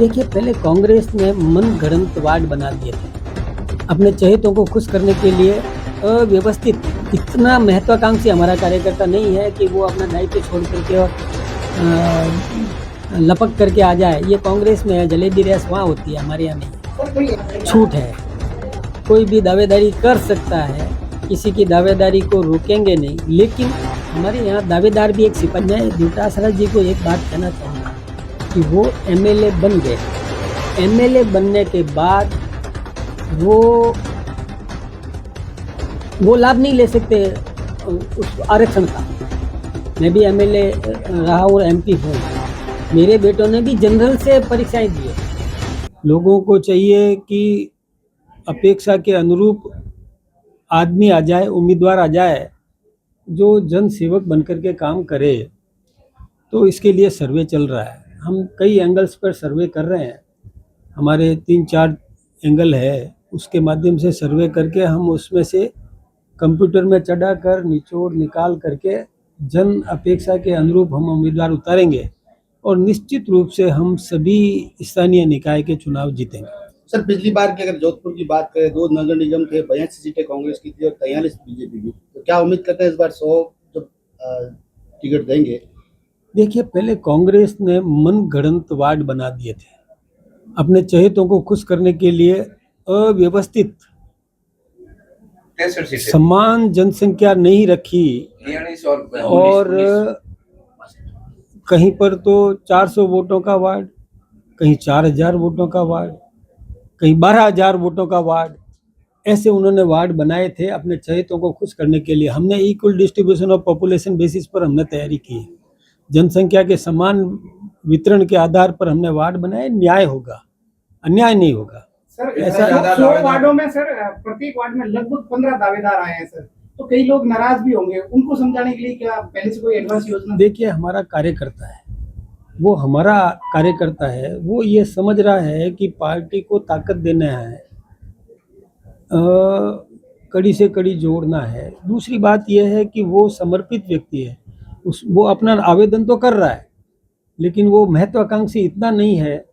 देखिए, पहले कांग्रेस ने मनगढ़ंत वार्ड बना दिए थे अपने चहेतों को खुश करने के लिए। अव्यवस्थित, इतना महत्वाकांक्षी हमारा कार्यकर्ता नहीं है कि वो अपना दायित्व छोड़ करके और लपक करके आ जाए। ये कांग्रेस में है, जलेबी रेस वहाँ होती है, हमारे यहाँ नहीं। छूट है, कोई भी दावेदारी कर सकता है, किसी की दावेदारी को रोकेंगे नहीं। लेकिन हमारे यहाँ दावेदार भी एक सिपाही। मैं जटासरा जी को एक बात कहना चाहूँगा कि वो एमएलए बन गए। एमएलए बनने के बाद वो लाभ नहीं ले सकते उस आरक्षण का। मैं भी एमएलए रहा और एमपी हूँ। मेरे बेटों ने भी जनरल से परीक्षाएं दी है। लोगों को चाहिए कि अपेक्षा के अनुरूप आदमी आ जाए, उम्मीदवार आ जाए जो जन सेवक बनकर के काम करे। तो इसके लिए सर्वे चल रहा है। हम कई एंगल्स पर सर्वे कर रहे हैं। हमारे 3-4 एंगल है, उसके माध्यम से सर्वे करके हम उसमें से कंप्यूटर में चढ़ा कर निचोड़ निकाल करके जन अपेक्षा के अनुरूप हम उम्मीदवार उतारेंगे और निश्चित रूप से हम सभी स्थानीय निकाय के चुनाव जीतेंगे। सर, पिछली बार की अगर जोधपुर की बात करें, 2 नगर निगम थे, 82 सीटें कांग्रेस की थी और 43 बीजेपी की। तो क्या उम्मीद करते हैं इस बार 100 जो टिकट देंगे? देखिए, पहले कांग्रेस ने मनगढ़ंत वार्ड बना दिए थे अपने चहेतों को खुश करने के लिए। अव्यवस्थित, समान जनसंख्या नहीं रखी और कहीं पर तो 400 वोटों का वार्ड, कहीं 4000 वोटों का वार्ड, कहीं 12000 वोटों का वार्ड, ऐसे उन्होंने वार्ड बनाए थे अपने चहेतों को खुश करने के लिए। हमने equal distribution of population basis पर हमने तैयारी की है। जनसंख्या के समान वितरण के आधार पर हमने वार्ड बनाए। न्याय होगा, अन्याय नहीं होगा। सर, ऐसा 100 वार्डों में सर प्रत्येक वार्ड में लगभग 15 दावेदार आए हैं सर, तो कई लोग नाराज भी होंगे। उनको समझाने के लिए क्या पहले से कोई एडवांस योजना? देखिए, हमारा कार्यकर्ता है, वो हमारा कार्यकर्ता है, वो ये समझ रहा है कि पार्टी को ताकत देना है, कड़ी से कड़ी जोड़ना है। दूसरी बात यह है कि वो समर्पित व्यक्ति है, वो अपना आवेदन तो कर रहा है, लेकिन वो महत्वाकांक्षी इतना नहीं है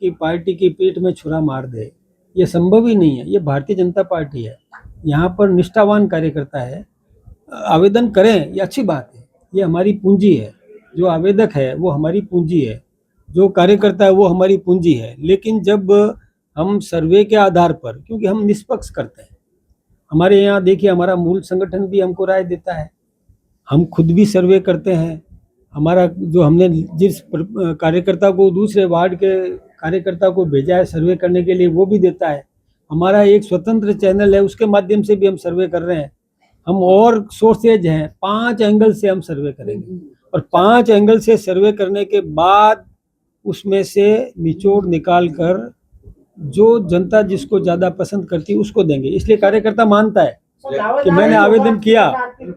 कि पार्टी की पीठ में छुरा मार दे। ये संभव ही नहीं है। ये भारतीय जनता पार्टी है, यहाँ पर निष्ठावान कार्यकर्ता है। आवेदन करें, ये अच्छी बात है, ये हमारी पूंजी है। जो आवेदक है वो हमारी पूंजी है, जो कार्यकर्ता है वो हमारी पूंजी है। लेकिन जब हम सर्वे के आधार पर, क्योंकि हम निष्पक्ष करते हैं, हमारे यहाँ देखिए हमारा मूल संगठन भी हमको राय देता है, हम खुद भी सर्वे करते हैं। हमारा जो हमने जिस कार्यकर्ता को दूसरे वार्ड के कार्यकर्ता को भेजा है सर्वे करने के लिए, वो भी देता है। हमारा एक स्वतंत्र चैनल है, उसके माध्यम से भी हम सर्वे कर रहे हैं। हम और सोर्सेज हैं, 5 एंगल से हम सर्वे करेंगे और 5 एंगल से सर्वे करने के बाद उसमें से निचोड़ निकाल कर जो जनता जिसको ज़्यादा पसंद करती है उसको देंगे। इसलिए कार्यकर्ता मानता है कि मैंने आवेदन किया,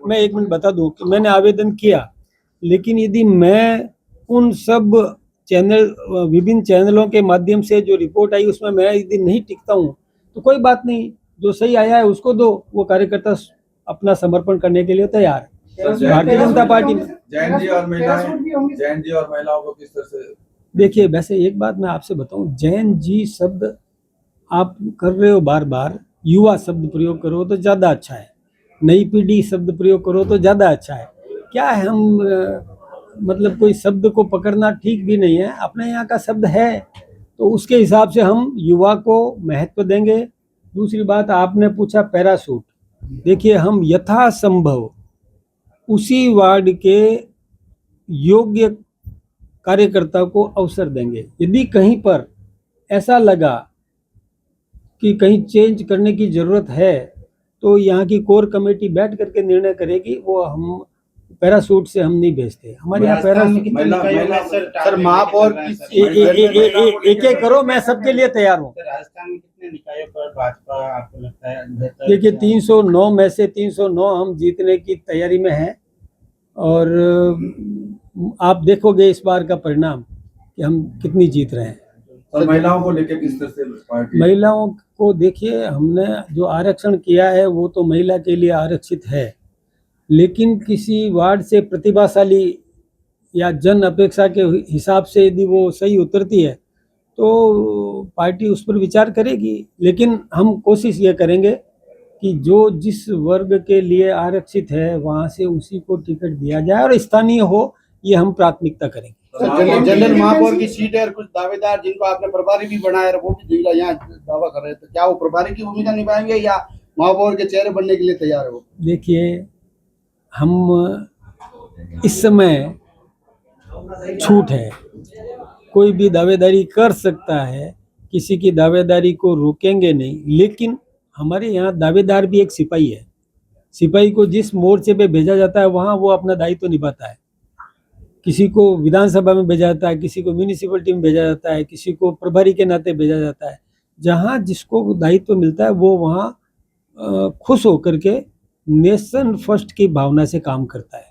मैं 1 मिनट बता दूं कि मैंने आवेदन किया, लेकिन यदि मैं उन सब विभिन्न चैनलों के माध्यम से जो रिपोर्ट आई उसमें मैं यदि नहीं टिकता हूँ तो कोई बात नहीं, जो सही आया है उसको दो। वो कार्यकर्ता अपना समर्पण करने के लिए तैयार है भारतीय जनता पार्टी में। जैन जी और महिलाओं को किस तरह से? देखिए, वैसे एक बात मैं आपसे बताऊं, जैन जी शब्द आप कर रहे हो बार बार, युवा शब्द प्रयोग करो तो ज़्यादा अच्छा है, नई पीढ़ी शब्द प्रयोग करो तो ज़्यादा अच्छा है। क्या है, हम मतलब कोई शब्द को पकड़ना ठीक भी नहीं है। अपने यहाँ का शब्द है तो उसके हिसाब से हम युवा को महत्व देंगे। दूसरी बात, आपने पूछा पैराशूट, देखिए हम यथासंभव उसी वार्ड के योग्य कार्यकर्ता को अवसर देंगे। यदि कहीं पर ऐसा लगा कि कहीं चेंज करने की ज़रूरत है तो यहाँ की कोर कमेटी बैठ करके निर्णय करेगी। वो हम पैराशूट से हम नहीं भेजते। हमारे यहाँ पैराशूट सर, महापौर एक करो, मैं सबके लिए तैयार हूँ। राजस्थान में कितने निकायों पर भाजपा आपको लगता है? देखिए, 309 में से 309 हम जीतने की तैयारी में हैं और आप देखोगे इस बार का परिणाम कि हम कितनी जीत रहे हैं। और महिलाओं को लेकर किस तरह से पार्टी? महिलाओं को देखिए, हमने जो आरक्षण किया है वो तो महिला के लिए आरक्षित है, लेकिन किसी वार्ड से प्रतिभाशाली या जन अपेक्षा के हिसाब से यदि वो सही उतरती है तो पार्टी उस पर विचार करेगी, लेकिन हम कोशिश ये करेंगे कि जो जिस वर्ग के लिए आरक्षित है वहाँ से उसी को टिकट दिया जाए और स्थानीय हो, ये हम प्राथमिकता करेंगे। जनरल महापौर की सीट है और कुछ दावेदार जिनको आपने प्रभारी भी बनाया है वो भी जिला यहाँ दावा कर रहे हैं, तो क्या वो प्रभारी की भूमिका निभाएंगे या महापौर के चेहरे बनने के लिए तैयार है वो? देखिए, हम इस समय छूट है, कोई भी दावेदारी कर सकता है, किसी की दावेदारी को रोकेंगे नहीं, लेकिन हमारे यहाँ दावेदार भी एक सिपाही है। सिपाही को जिस मोर्चे पे भेजा जाता है वहाँ वो अपना दायित्व निभाता है। किसी को विधानसभा में भेजा जाता है, किसी को म्यूनिसिपलिटी में भेजा जाता है, किसी को प्रभारी के नाते भेजा जाता है। जहाँ जिसको दायित्व मिलता है वो वहाँ खुश होकर के नेशन फर्स्ट की भावना से काम करता है।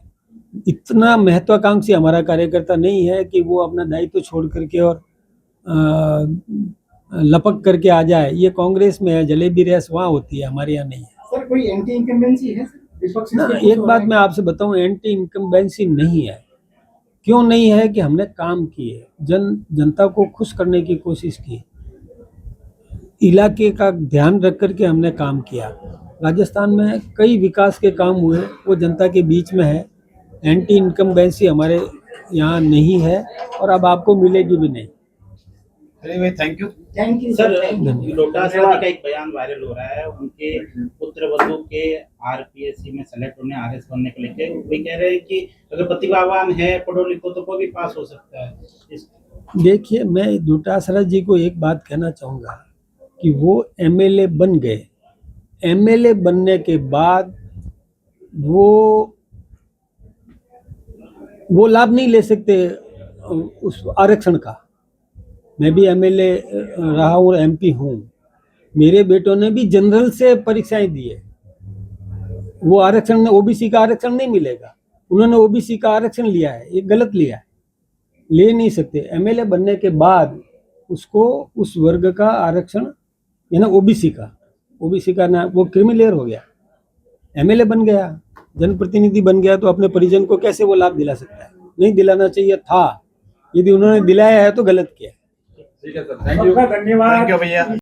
इतना महत्वाकांक्षी हमारा कार्यकर्ता नहीं है कि वो अपना दायित्व छोड़ करके और लपक करके आ जाए। ये कांग्रेस में है, जलेबी रेस वहाँ होती है, हमारे यहाँ नहीं है। सर कोई एंटी इनकम्बेंसी है विपक्ष ना, से? एक बात मैं आपसे बताऊं, एंटी इनकम्बेंसी नहीं है। क्यों नहीं है कि हमने काम किए, जनता को खुश करने की कोशिश की, इलाके का ध्यान रख करके हमने काम किया। राजस्थान में कई विकास के काम हुए, वो जनता के बीच में है। एंटी इनकम्बेंसी हमारे यहाँ नहीं है और अब आपको मिलेगी भी नहीं। Thank you. Thank you sir, धन्यवाद। डोटासरा जी का एक बयान वायरल हो रहा है, उनके पुत्र वधू के आरपीएससी में सेलेक्ट होने, आरएस बनने को लेकर वे कह रहे हैं कि अगर प्रतिभावान है, पढ़ो लिखो तो कोई भी पास हो सकता है। देखिए, मैं डोटासरा जी को एक बात कहना चाहूँगा कि वो एमएलए बन गए। एमएलए बनने के बाद वो लाभ नहीं ले सकते उस आरक्षण का। मैं भी एमएलए रहा हूँ और एमपी हूँ। मेरे बेटों ने भी जनरल से परीक्षाएं दी है। वो आरक्षण, ओबीसी का आरक्षण नहीं मिलेगा। उन्होंने ओबीसी का आरक्षण लिया है, ये गलत लिया है, ले नहीं सकते। एमएलए बनने के बाद उसको उस वर्ग का आरक्षण, यानी ओबीसी का ना, वो क्रिमिलेयर हो गया। एमएलए बन गया, जनप्रतिनिधि बन गया, तो अपने परिजन को कैसे वो लाभ दिला सकता है? नहीं दिलाना चाहिए था। यदि उन्होंने दिलाया है तो गलत किया। ठीक है सर, थैंक यू। धन्यवाद भैया।